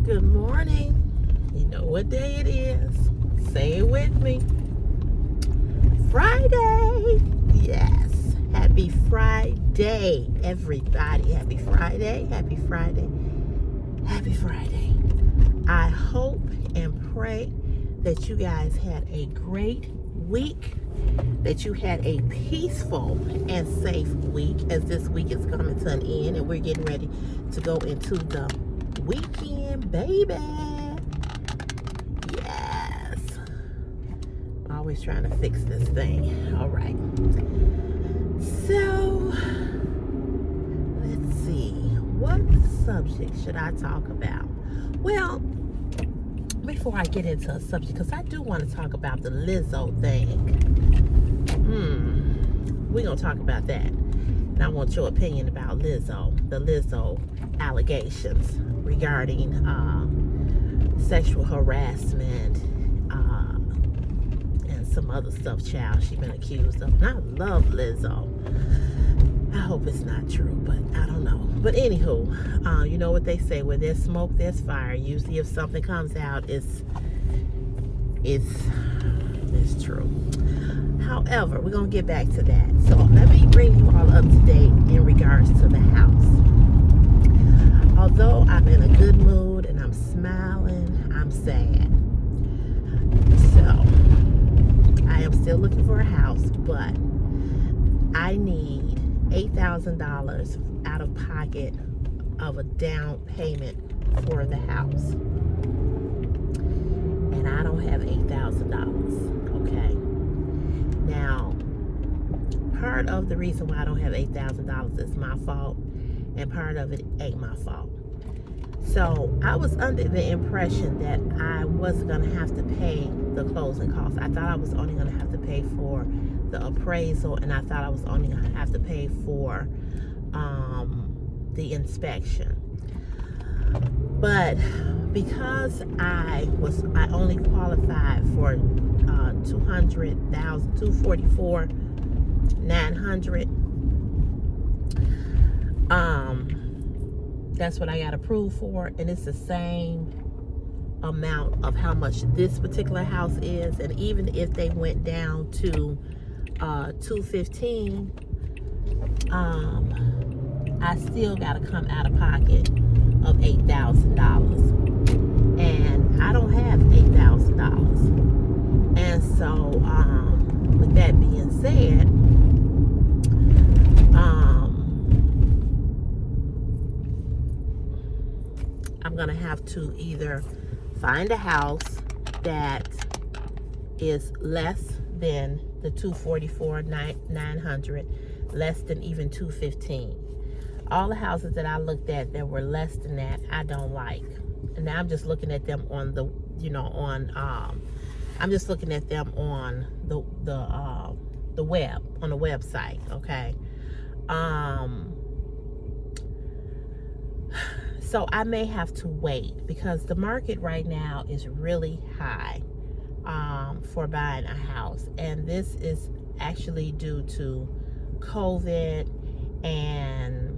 Good morning. You know what day it is. Say it with me. Friday. Yes. Happy Friday, everybody. Happy Friday. Happy Friday. Happy Friday. I hope and pray that you guys had a great week, that you had a peaceful and safe week, as this week is coming to an end and we're getting ready to go into the weekend, baby. Yes. Always trying to fix this thing. All right. So, let's see. What subject should I talk about? Well, before I get into a subject, because I do want to talk about the Lizzo thing. We're going to talk about that. And I want your opinion about Lizzo, the Lizzo allegations regarding sexual harassment and some other stuff, child, she's been accused of. And I love Lizzo. I hope it's not true, but I don't know. But anywho, you know what they say, where there's smoke, there's fire. Usually if something comes out, it's true. However, we're going to get back to that. So let me bring you all up to date in regards to the house. Although I'm in a good mood and I'm smiling, I'm sad. So I am still looking for a house, but I need $8,000 out of pocket of a down payment for the house. And I don't have $8,000, okay? Now, part of the reason why I don't have $8,000 is my fault, and part of it ain't my fault. So I was under the impression that I wasn't going to have to pay the closing costs. I thought I was only going to have to pay for the appraisal, and I thought I was only going to have to pay for the inspection. But because I only qualified for $244,900, that's what I got approved for, and it's the same amount of how much this particular house is. And even if they went down to $215,000, I still got to come out of pocket of $8,000, and I don't have $8,000. And so, with that being said, I'm gonna have to either find a house that is less than the $244,900, less than even $215,000. All the houses that I looked at that were less than that, I don't like. And now I'm just looking at them on the, I'm just looking at them on the web, on the website, okay? So I may have to wait, because the market right now is really high for buying a house. And this is actually due to COVID, and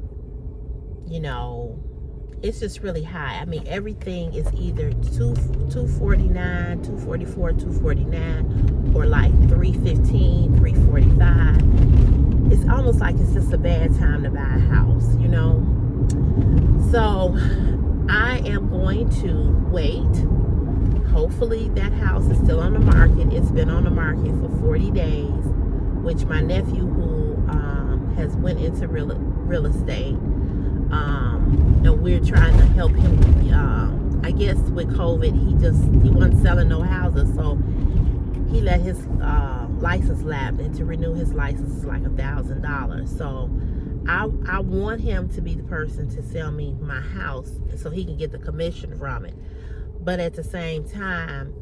it's just really high. I mean, everything is either $249, $244, $249, or like $315, $345. It's almost like it's just a bad time to buy a house, So I am going to wait. Hopefully that house is still on the market. It's been on the market for 40 days, which my nephew, who has went into real estate, and we're trying to help him. I guess with COVID, he wasn't selling no houses, so he let his license lapse, and to renew his license is like $1,000. So I want him to be the person to sell me my house so he can get the commission from it. But at the same time,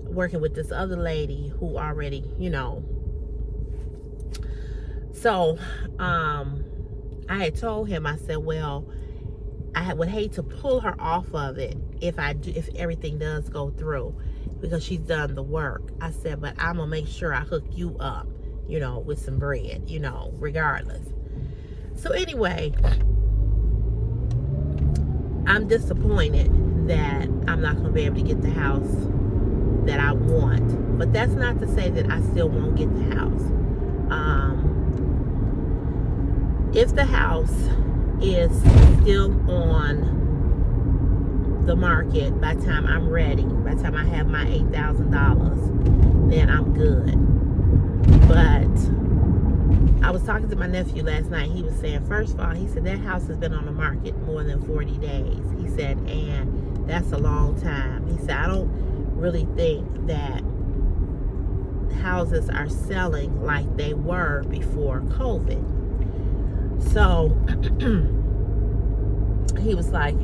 working with this other lady who already, So I had told him, I said, well, I would hate to pull her off of it if everything does go through, because she's done the work. I said, but I'm gonna make sure I hook you up, with some bread, regardless. So anyway, I'm disappointed that I'm not going to be able to get the house that I want. But that's not to say that I still won't get the house. If the house is still on the market by the time I'm ready, by the time I have my $8,000, then I'm good. But I was talking to my nephew last night. He was saying, first of all, he said that house has been on the market more than 40 days. He said, and that's a long time. He said, I don't really think that houses are selling like they were before COVID. So he was like,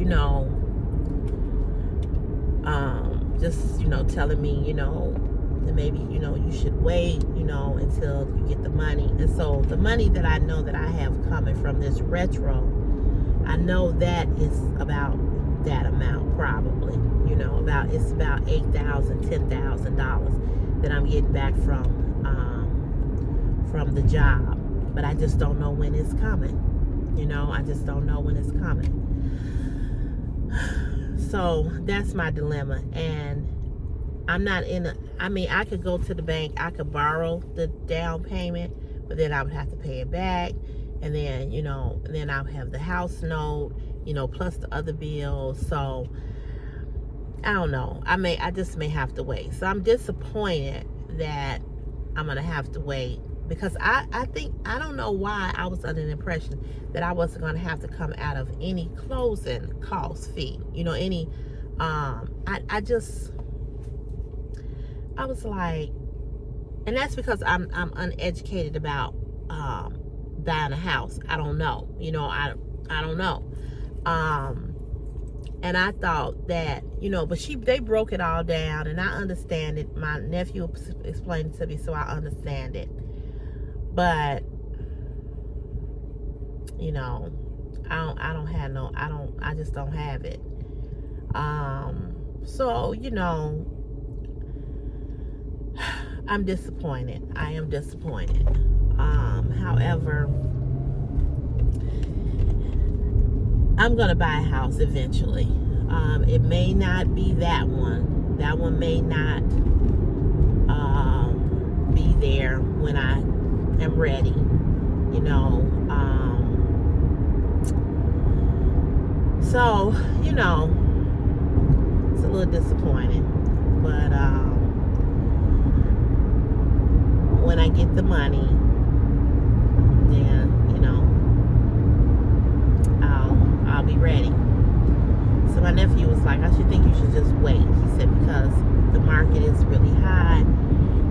just, telling me, that maybe, you should wait, until you get the money. And so the money that I know that I have coming from this retro, I know that is about that amount probably, it's about $8,000, $10,000 that I'm getting back from the job. But I just don't know when it's coming. I just don't know when it's coming. So that's my dilemma. And I'm not I could go to the bank, I could borrow the down payment, but then I would have to pay it back. And then, then I would have the house note, plus the other bills. So I don't know. I just may have to wait. So I'm disappointed that I'm going to have to wait, because I don't know why I was under the impression that I wasn't going to have to come out of any closing cost fee, I was like, and that's because I'm uneducated about buying a house. I don't know, I don't know. And I thought that, but they broke it all down, and I understand it. My nephew explained it to me, so I understand it. But, I just don't have it. So, I'm disappointed. I am disappointed. However, I'm going to buy a house eventually. It may not be that one. That one may not be there when I am ready. So, it's a little disappointing. But when I get the money, then, I'll be ready. So my nephew was like, I think you should just wait. He said, because the market is really high.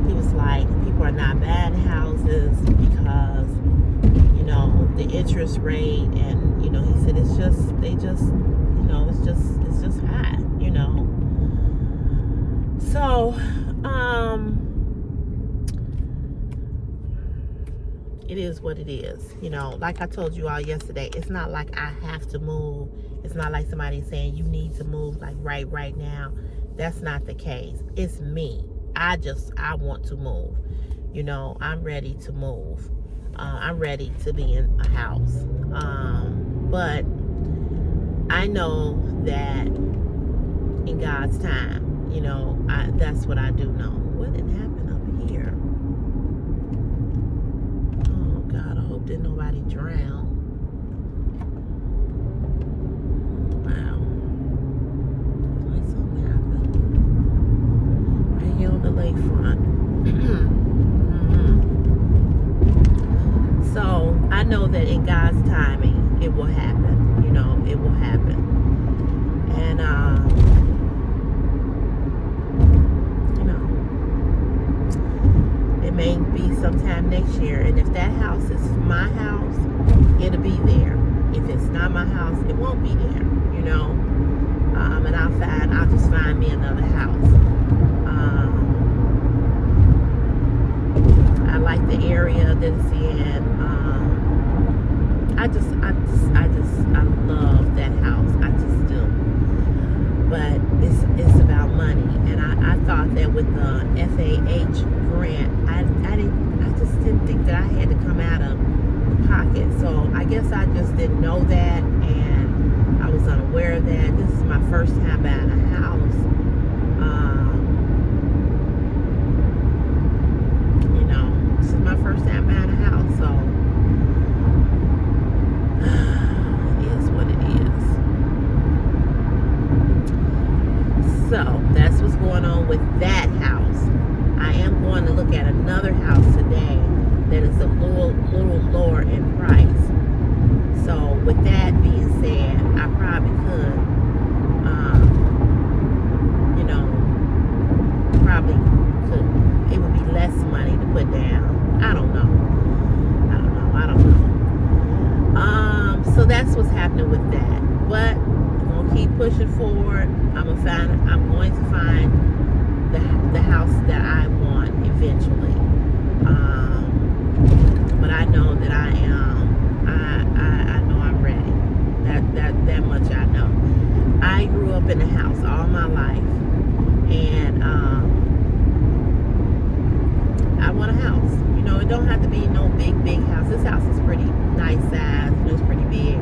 He was like, people are not buying houses because, the interest rate, and, he said, it's just high, So, it is what it is. Like I told you all yesterday, it's not like I have to move. It's not like somebody saying you need to move like right now. That's not the case. It's me. I want to move. I'm ready to move. I'm ready to be in a house. But I know that in God's time, that's what I do know. What didn't happen up here? Oh God, I hope that nobody drowned. Wow. Like something happened. Right here on the lakefront. So I know that in God's timing, it will happen. It will happen. And it may be sometime next year. And if that house is my house, it'll be there. If it's not my house, it won't be there. And I'll just find me another house. I like the area that it's in. I love that house. I just do. But it's about money, and I thought that with the FHA grant, I just didn't think that I had to come out of pocket. So I guess I just didn't know that, and I was unaware of that. This is my first time buying So that's what's going on with that house. I am going to look at another house today that is a little lower in price. So with that being said, I probably could, you know, probably could. It would be less money to put down. I don't know. So that's what's happening with that. But I'm gonna keep pushing forward. I'm going to find the house that I want eventually. But I know that I know I'm ready. That much I know. I grew up in a house all my life, and I want a house. You know, it don't have to be no big house. This house is pretty nice size. You know, it's pretty big.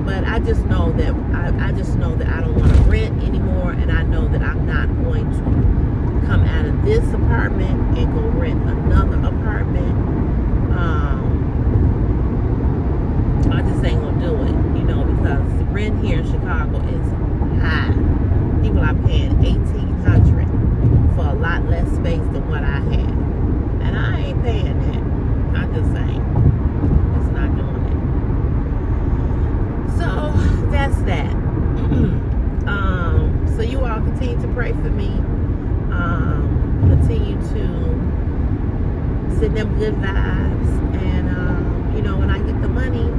But I just know that I don't want to rent anymore, and I know that I'm not going to come out of this apartment and go rent another apartment. I just ain't gonna do it, you know, because the rent here in Chicago is high. People are paying $1,800 for a lot less space than what I had, and I ain't paying that. I just ain't. It's not doing it. So that's that. So you all continue to pray for me. Continue to send them good vibes, and you know, when I get the money,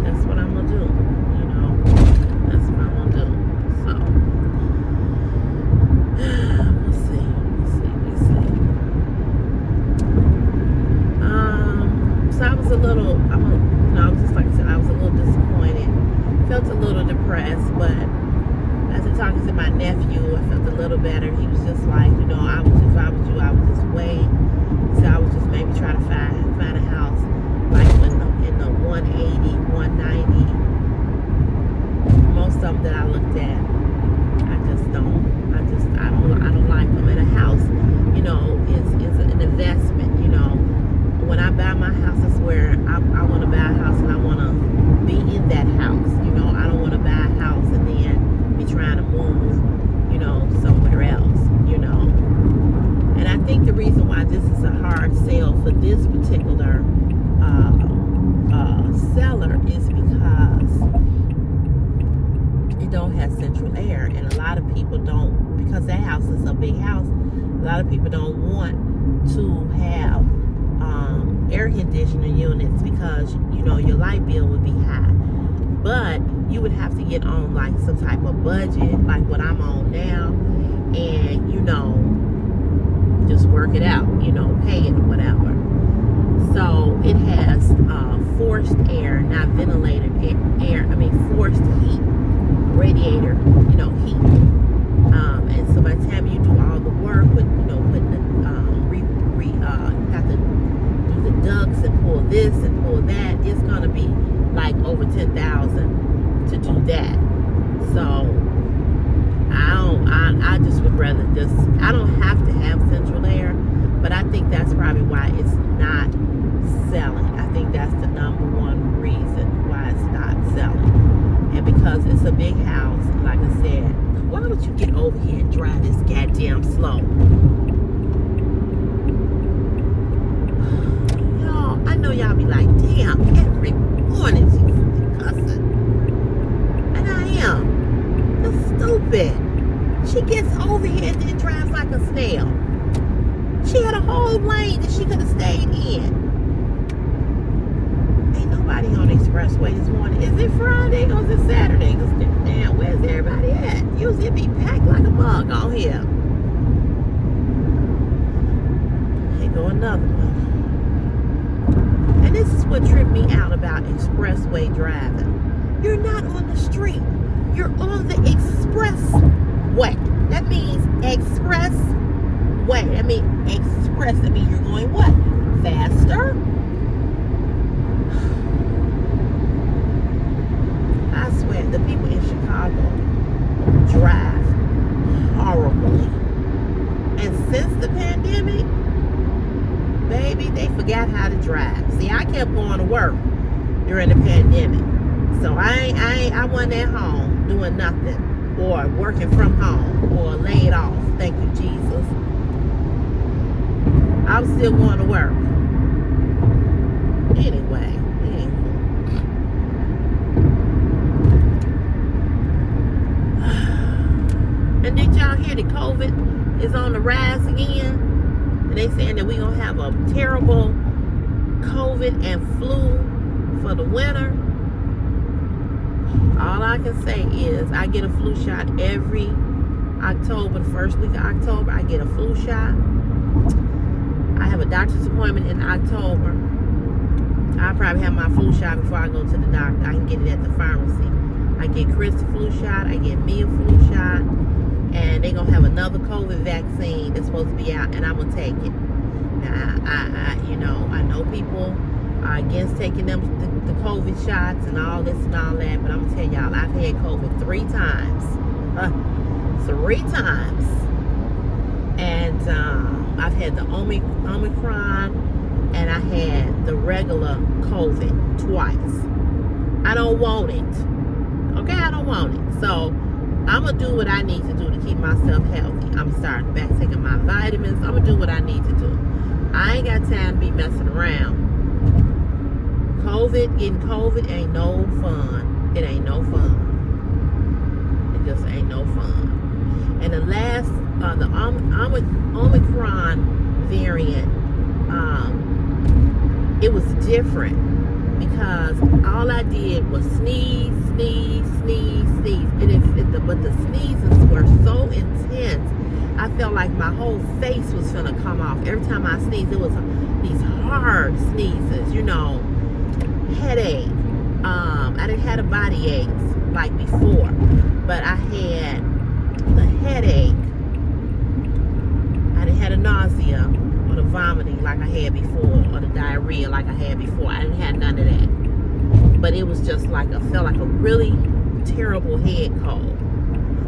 that's what I'm gonna do. You know, that's what I'm gonna do. So we'll see. So I was a little, just like I said, I was a little disappointed. Felt a little depressed, but after talking to my nephew, I felt a little better. He was just like, you know, if I was you, I would just wait. So I would just maybe try to find a house like in the 180, 190. Most of them that I looked at, I don't like them. And a house, you know, is an investment. You know, when I buy my house, I swear I want to buy a house and I want to be in that house. You know, I don't want to buy a house and then be trying to move, you know, somewhere else, you know. And I think the reason why this is a hard sale for this particular seller is because it don't have central air, and a lot of people don't, because that house is a big house, a lot of people don't want to have air conditioning units because, you know, your light bill would be high. But you would have to get on like some type of budget, like what I'm on now, and, you know, just work it out, you know, pay it or whatever. So it has forced air, not ventilated air. I mean forced heat, radiator, you know, heat. And so by the time you do all the work with, you know, putting the you have to do the ducts and pull this and pull that, it's gonna be like over $10,000 to do that. So I just would rather I don't have to have central air, but I think that's probably why it's not selling. I think that's the number one reason why it's not selling. And because it's a big house, like I said, why would you get over here and drive this goddamn slow? Y'all, I know y'all be like, damn, every morning she's cussing. And I am. That's stupid. She gets over here and then drives like a snail. She had a whole lane that she could have stayed in. Ain't nobody on the expressway this morning. Is it Friday or is it Saturday? Because damn, where's everybody at? Usually it be packed like a bug on here. Here go another one. And this is what tripped me out about expressway driving. You're not on the street. You're on the expressway. That means expressway. That means express. That means you're going what? Faster? I swear, the people in Chicago drive horribly. And since the pandemic, baby, they forgot how to drive. See, I kept going to work during the pandemic. So I wasn't at home doing nothing. or working from home or laid off. Thank you, Jesus. I'm still going to work. Anyway. And did y'all hear that COVID is on the rise again? And they saying that we're going to have a terrible COVID and flu for the winter. All I can say is I get a flu shot every October, the first week of October. I get a flu shot. I have a doctor's appointment in October. I'll probably have my flu shot before I go to the doctor. I can get it at the pharmacy. I get Chris a flu shot. I get me a flu shot. And they're going to have another COVID vaccine that's supposed to be out, and I'm going to take it. Now, I know people are against taking them the COVID shots and all this and all that, but I'm going to tell y'all, I've had COVID 3 times. 3 times. And I've had the Omicron, and I had the regular COVID twice. I don't want it. Okay, I don't want it. So I'm going to do what I need to do to keep myself healthy. I'm starting back taking my vitamins. I'm going to do what I need to do. I ain't got time to be messing around. Getting COVID ain't no fun. It ain't no fun. It just ain't no fun. And the last, the Omicron variant, it was different because all I did was sneeze. But the sneezes were so intense, I felt like my whole face was gonna come off. Every time I sneezed, it was these hard sneezes, headache. I didn't have a body aches like before, but I had the headache. I didn't have the nausea or the vomiting like I had before, or the diarrhea like I had before. I didn't have none of that. But it was just like, I felt like a really terrible head cold.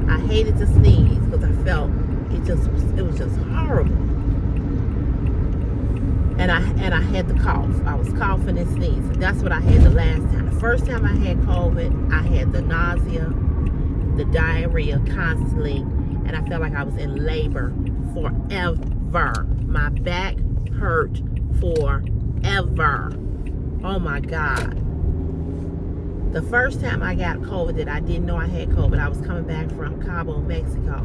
I hated to sneeze because I felt it was just horrible. And I had the cough. I was coughing and sneezing. That's what I had the last time. The first time I had COVID, I had the nausea, the diarrhea constantly, and I felt like I was in labor forever. My back hurt forever. Oh my God. The first time I got COVID that I didn't know I had COVID, I was coming back from Cabo, Mexico.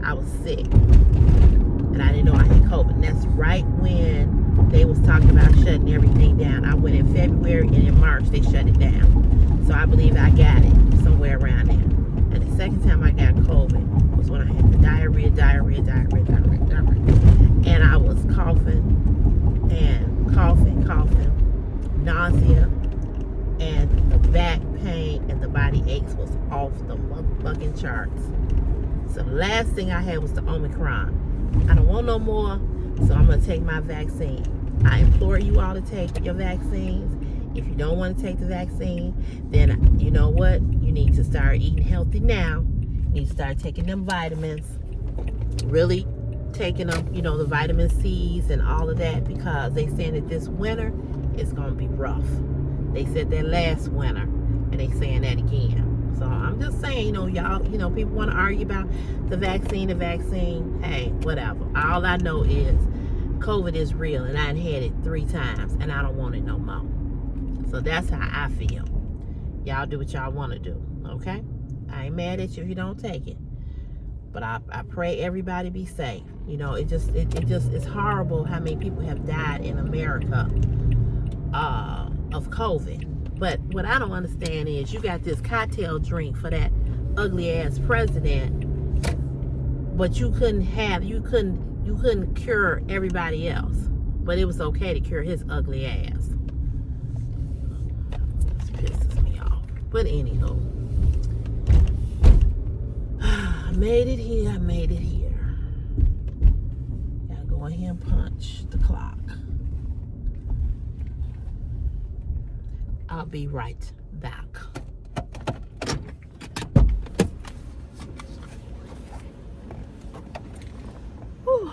I was sick. And I didn't know I had COVID. And that's right when they was talking about shutting everything down. I went in February, and in March they shut it down. So I believe I got it somewhere around there. And the second time I got COVID was when I had the diarrhea. And I was coughing, nausea, and the back pain and the body aches was off the motherfucking charts. So the last thing I had was the Omicron. I don't want no more, so I'm going to take my vaccine. I implore you all to take your vaccines. If you don't want to take the vaccine, then you know what? You need to start eating healthy now. You need to start taking them vitamins. Really taking them, the vitamin C's and all of that, because they saying that this winter is going to be rough. They said that last winter, and they saying that again. So I'm just saying, y'all, people want to argue about the vaccine. Hey, whatever. All I know is COVID is real, and I had it 3 times, and I don't want it no more. So that's how I feel. Y'all do what y'all want to do, okay? I ain't mad at you if you don't take it. But I pray everybody be safe. It's horrible how many people have died in America of COVID. But what I don't understand is you got this cocktail drink for that ugly ass president, but you couldn't cure everybody else. But it was okay to cure his ugly ass. This pisses me off. But anywho, I made it here. Gotta go in here and punch the clock. I'll be right back. Whew.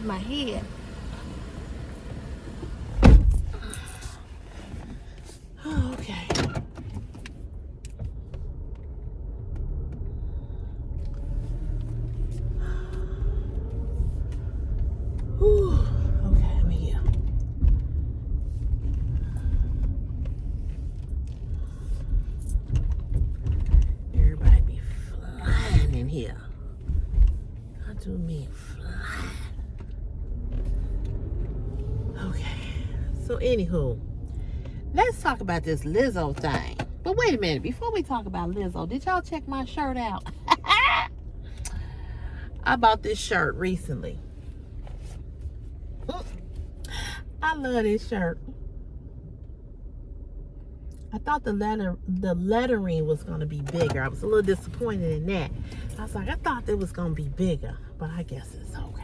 hit my head. Oh, okay. Whew. Okay, I'm here. Everybody be flying in here. I do mean flying. Okay. So anywho, let's talk about this Lizzo thing. But wait a minute, before we talk about Lizzo, did y'all check my shirt out? I bought this shirt recently. I love this shirt. I thought the lettering was gonna be bigger. I was a little disappointed in that. I was like, I thought it was gonna be bigger, but I guess it's okay.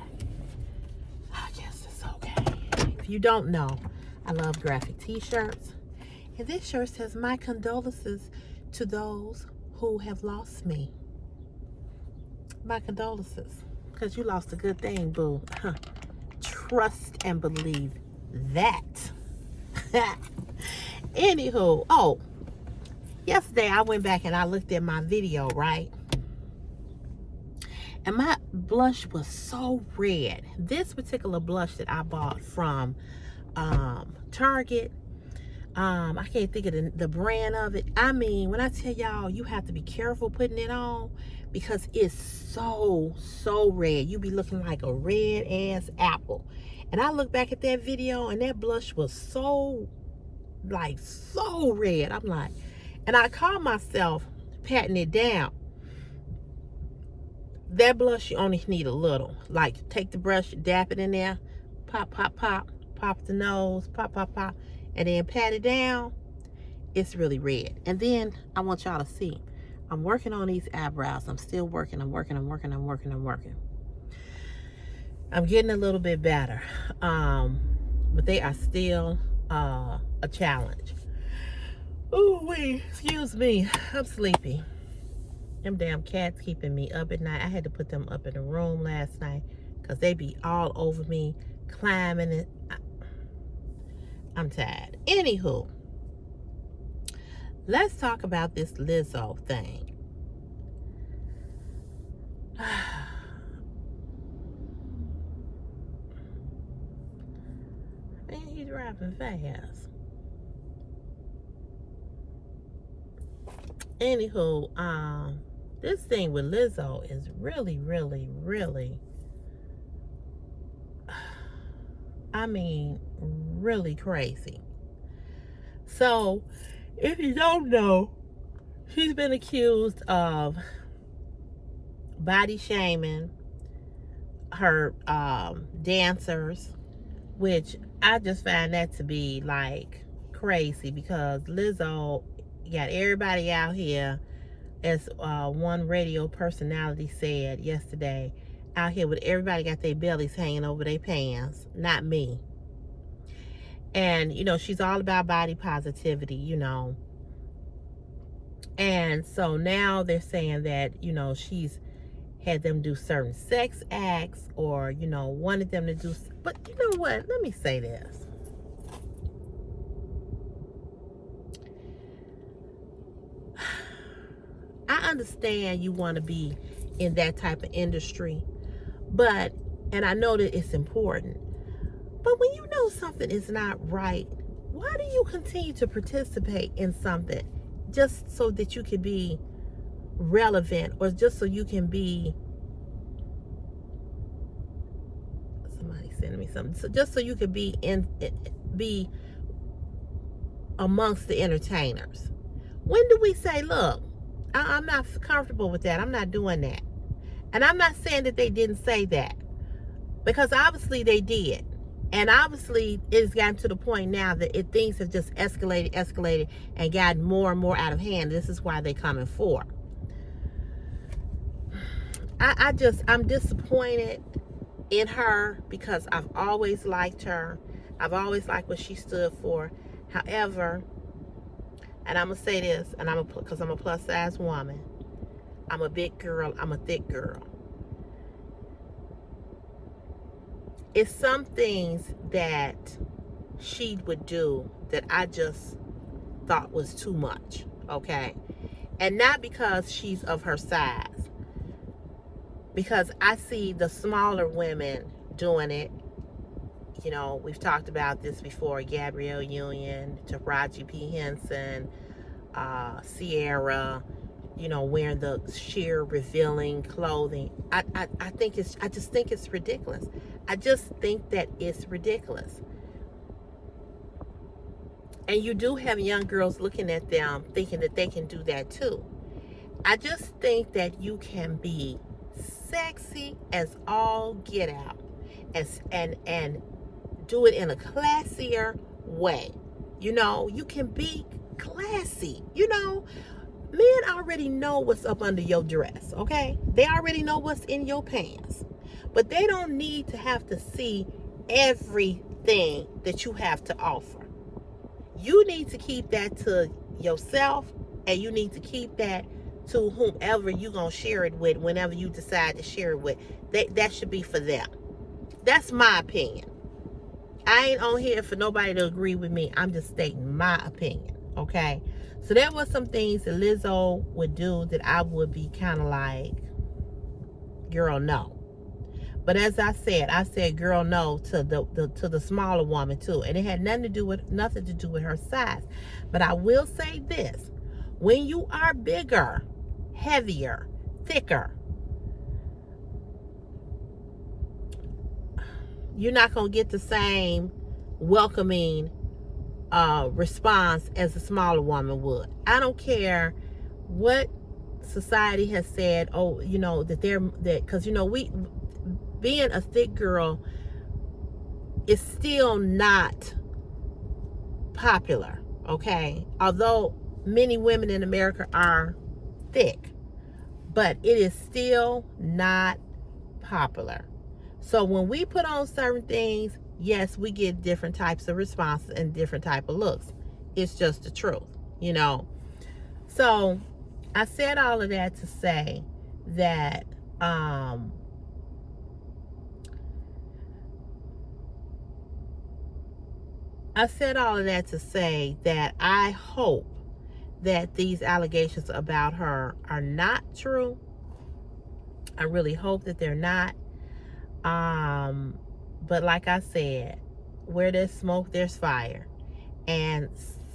I guess it's okay. If you don't know, I love graphic t-shirts. And this shirt says, my condolences to those who have lost me. My condolences. Because you lost a good thing, boo. Trust and believe that. Anywho, oh, yesterday I went back and I looked at my video, right? And my blush was so red. This particular blush that I bought from Target, I can't think of the brand of it. I mean, when I tell y'all, you have to be careful putting it on because it's so red. You be looking like a red ass apple. And I look back at that video and that blush was so red. I'm like, and I caught myself patting it down. That blush, you only need a little. Like, take the brush, dap it in there, pop, pop, pop, pop the nose, pop, pop, pop, and then pat it down. It's really red. And then I want y'all to see, I'm working on these eyebrows. I'm still working. I'm working. I'm getting a little bit better. But they are still a challenge. Ooh, wait, excuse me. I'm sleepy. Them damn cats keeping me up at night. I had to put them up in the room last night because they be all over me, climbing it. I'm tired. Anywho, let's talk about this Lizzo thing. Man, he's driving fast. Anywho, this thing with Lizzo is really, I mean, really crazy. So, if you don't know, she's been accused of body shaming her dancers, which I just find that to be like crazy because Lizzo got everybody out here, as one radio personality said yesterday, out here with everybody got their bellies hanging over their pants, not me. And, you know, she's all about body positivity, you know. And so now they're saying that, you know, she's had them do certain sex acts or, you know, wanted them to do. But you know what? Let me say this. I understand you want to be in that type of industry, but, and I know that it's important, but when you know something is not right, why do you continue to participate in something just so that you can be relevant or just so you can be, somebody sending me something, so just so you can be be amongst the entertainers? When do we say, look, I'm not comfortable with that, I'm not doing that? And I'm not saying that they didn't say that, because obviously they did. And obviously it's gotten to the point now that things have just escalated and gotten more and more out of hand. This is why they're coming for. I'm disappointed in her because I've always liked her. I've always liked what she stood for. However, and I'm going to say this, and because I'm a plus size woman, I'm a big girl, I'm a thick girl. it's some things that she would do that I just thought was too much, okay? And not because she's of her size, because I see the smaller women doing it. You know, we've talked about this before. Gabrielle Union, Taraji P. Henson, Sierra, you know, wearing the sheer revealing clothing. I think I just think it's ridiculous. I just think that it's ridiculous. And you do have young girls looking at them thinking that they can do that too. I just think that you can be sexy as all get out, and do it in a classier way. You know, you can be classy. You know, men already know what's up under your dress, okay? They already know what's in your pants. But they don't need to have to see everything that you have to offer. You need to keep that to yourself, and you need to keep that to whomever you're going to share it with whenever you decide to share it with. That should be for them. That's my opinion. I ain't on here for nobody to agree with me. I'm just stating my opinion, okay? So there was some things that Lizzo would do that I would be kind of like, girl, no. But as I said, girl, no to the smaller woman too, and it had nothing to do with her size. But I will say this: when you are bigger, heavier, thicker, you're not gonna get the same welcoming response as a smaller woman would. I don't care what society has said. Oh, you know that because you know being a thick girl is still not popular, okay? Although many women in America are thick, but it is still not popular. So when we put on certain things, yes, we get different types of responses and different type of looks. It's just the truth, you know? So I said all of that to say that I hope that these allegations about her are not true. I really hope that they're not. But like I said, where there's smoke, there's fire. And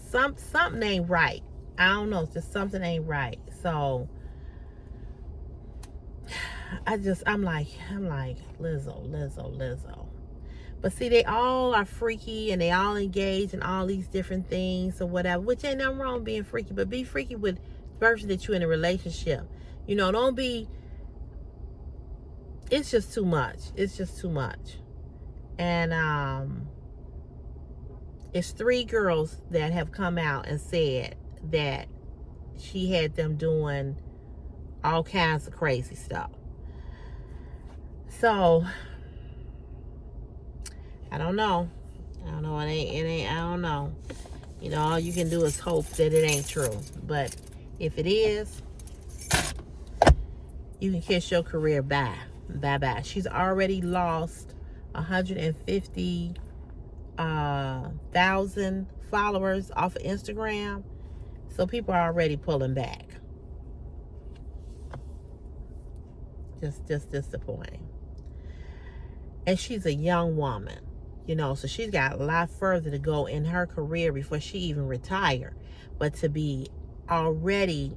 something ain't right. I don't know, just something ain't right. So I'm like, Lizzo. But see, they all are freaky and they all engage in all these different things or whatever, which ain't nothing wrong being freaky, but be freaky with the person that you're in a relationship. You know, don't be, it's just too much. It's just too much. And it's 3 girls that have come out and said that she had them doing all kinds of crazy stuff. So I don't know. It ain't, I don't know. You know, all you can do is hope that it ain't true. But if it is, you can kiss your career bye. Bye-bye. She's already lost 150,000 followers off of Instagram. So people are already pulling back. Just disappointing. And she's a young woman. You know, so she's got a lot further to go in her career before she even retired. But to be already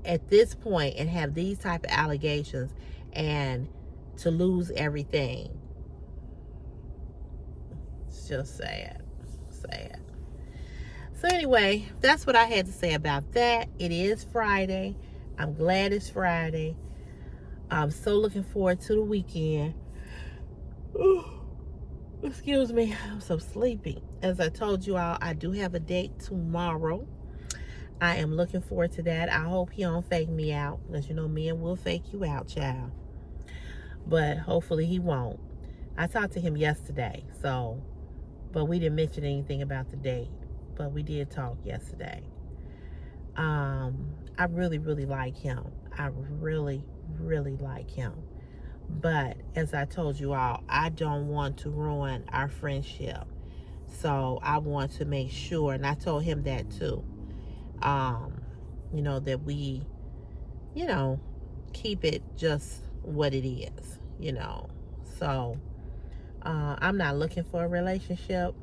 at this point and have these type of allegations and to lose everything, it's just sad. So anyway, that's what I had to say about that. It is Friday. I'm glad it's Friday. I'm so looking forward to the weekend. Ooh. Excuse me, I'm so sleepy. As I told you all, I do have a date tomorrow. I am looking forward to that. I hope he don't fake me out, because you know men will fake you out, child. But hopefully he won't. I talked to him yesterday, but we didn't mention anything about the date. But we did talk yesterday. I really like him. I really like him. But as I told you all, I don't want to ruin our friendship. So I want to make sure, and I told him that too, that we, you know, keep it just what it is, So I'm not looking for a relationship.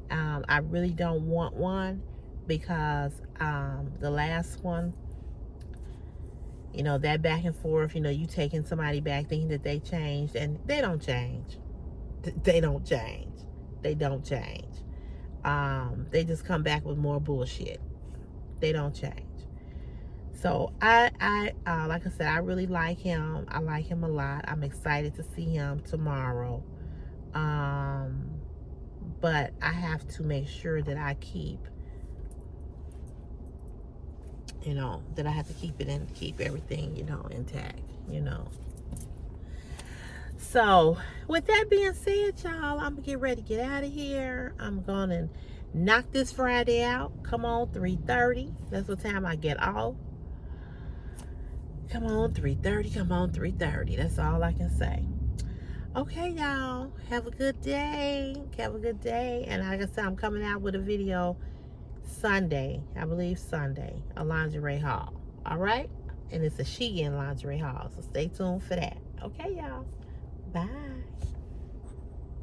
I really don't want one because the last one, that back and forth, you taking somebody back thinking that they changed, and they don't change. They don't change. They don't change. They just come back with more bullshit. They don't change. So I like I said, I really like him. I like him a lot. I'm excited to see him tomorrow. But I have to make sure that I keep, that I have to keep it and keep everything, intact, So, with that being said, y'all, I'm gonna get ready to get out of here. I'm gonna knock this Friday out. Come on, 3:30. That's what time I get off. Come on, 3:30. Come on, 3:30. That's all I can say. Okay, y'all. Have a good day. Have a good day. And like I said, I'm coming out with a video Sunday. I believe Sunday. A lingerie haul. All right? And it's a Shein lingerie haul. So stay tuned for that. Okay, y'all. Bye.